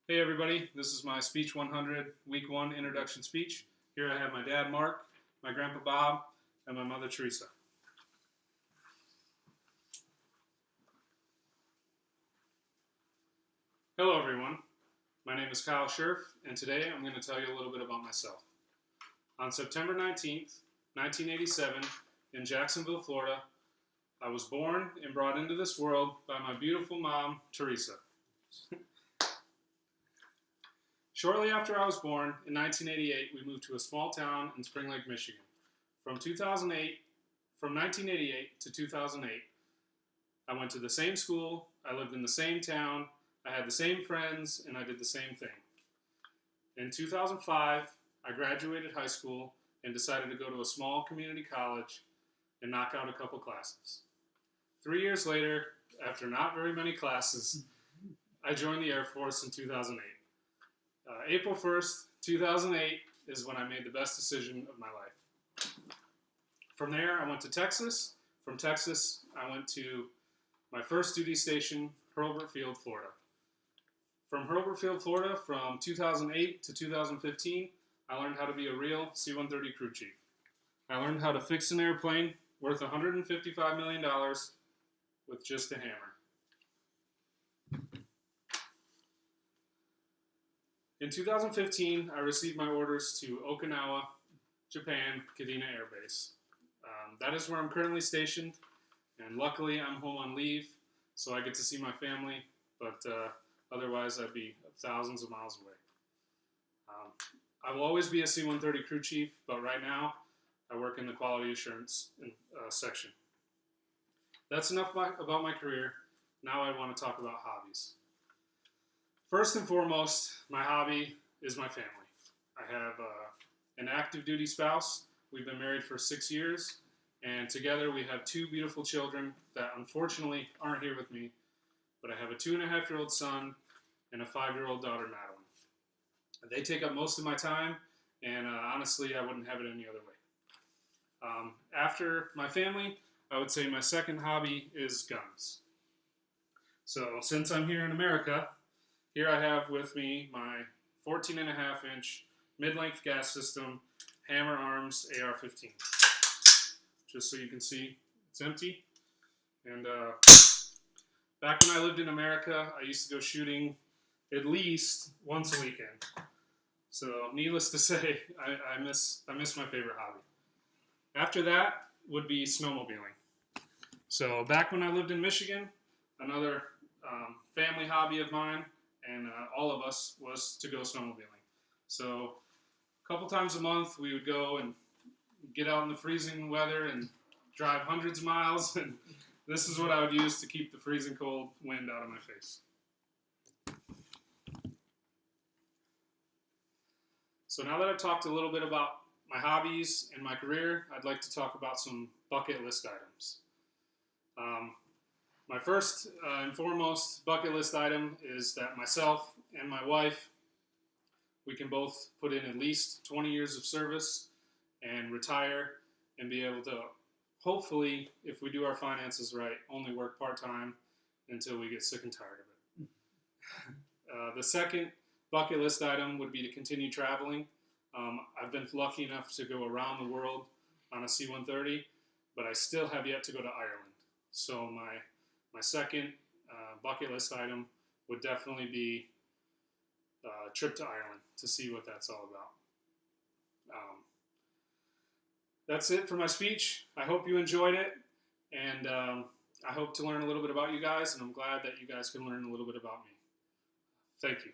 Hey everybody, this is my Speech 100 Week 1 introduction speech. Here I have my dad Mark, my grandpa Bob, and my mother Teresa. Hello everyone, my name is Kyle Scherf, and today I'm going to tell you a little bit about myself. On September 19th, 1987, in Jacksonville, Florida, I was born and brought into this world by my beautiful mom, Teresa. Shortly after I was born, in 1988, we moved to a small town in Spring Lake, Michigan. From 1988 to 2008, I went to the same school, I lived in the same town, I had the same friends, and I did the same thing. In 2005, I graduated high school and decided to go to a small community college and knock out a couple classes. 3 years later, after not very many classes, I joined the Air Force in 2008. April 1st, 2008 is when I made the best decision of my life. From there, I went to Texas. From Texas, I went to my first duty station, Hurlburt Field, Florida. From Hurlburt Field, Florida, from 2008 to 2015, I learned how to be a real C-130 crew chief. I learned how to fix an airplane worth $155 million with just a hammer. In 2015, I received my orders to Okinawa, Japan, Kadena Air Base. That is where I'm currently stationed, and luckily I'm home on leave, so I get to see my family, but otherwise I'd be thousands of miles away. I will always be a C-130 crew chief, but right now I work in the quality assurance section. That's enough about my career. Now I want to talk about hobbies. First and foremost, my hobby is my family. I have an active duty spouse. We've been married for 6 years, and together we have 2 beautiful children that unfortunately aren't here with me, but I have a 2.5-year-old son and a 5-year-old daughter, Madeline. They take up most of my time, and honestly, I wouldn't have it any other way. After my family, I would say my second hobby is guns. So since I'm here in America, here I have with me my 14.5-inch mid-length gas system Hammer Arms AR-15. Just so you can see, it's empty. And back when I lived in America, I used to go shooting at least once a weekend. So needless to say, I miss my favorite hobby. After that would be snowmobiling. So back when I lived in Michigan, another family hobby of mine, and all of us, was to go snowmobiling. So a couple times a month we would go and get out in the freezing weather and drive hundreds of miles, and this is what I would use to keep the freezing cold wind out of my face. So now that I've talked a little bit about my hobbies and my career, I'd like to talk about some bucket list items. My first and foremost bucket list item is that myself and my wife, we can both put in at least 20 years of service and retire and be able to, hopefully, if we do our finances right, only work part-time until we get sick and tired of it. The second bucket list item would be to continue traveling. I've been lucky enough to go around the world on a C-130, but I still have yet to go to Ireland. So my second bucket list item would definitely be a trip to Ireland to see what that's all about. That's it for my speech. I hope you enjoyed it, and I hope to learn a little bit about you guys, and I'm glad that you guys can learn a little bit about me. Thank you.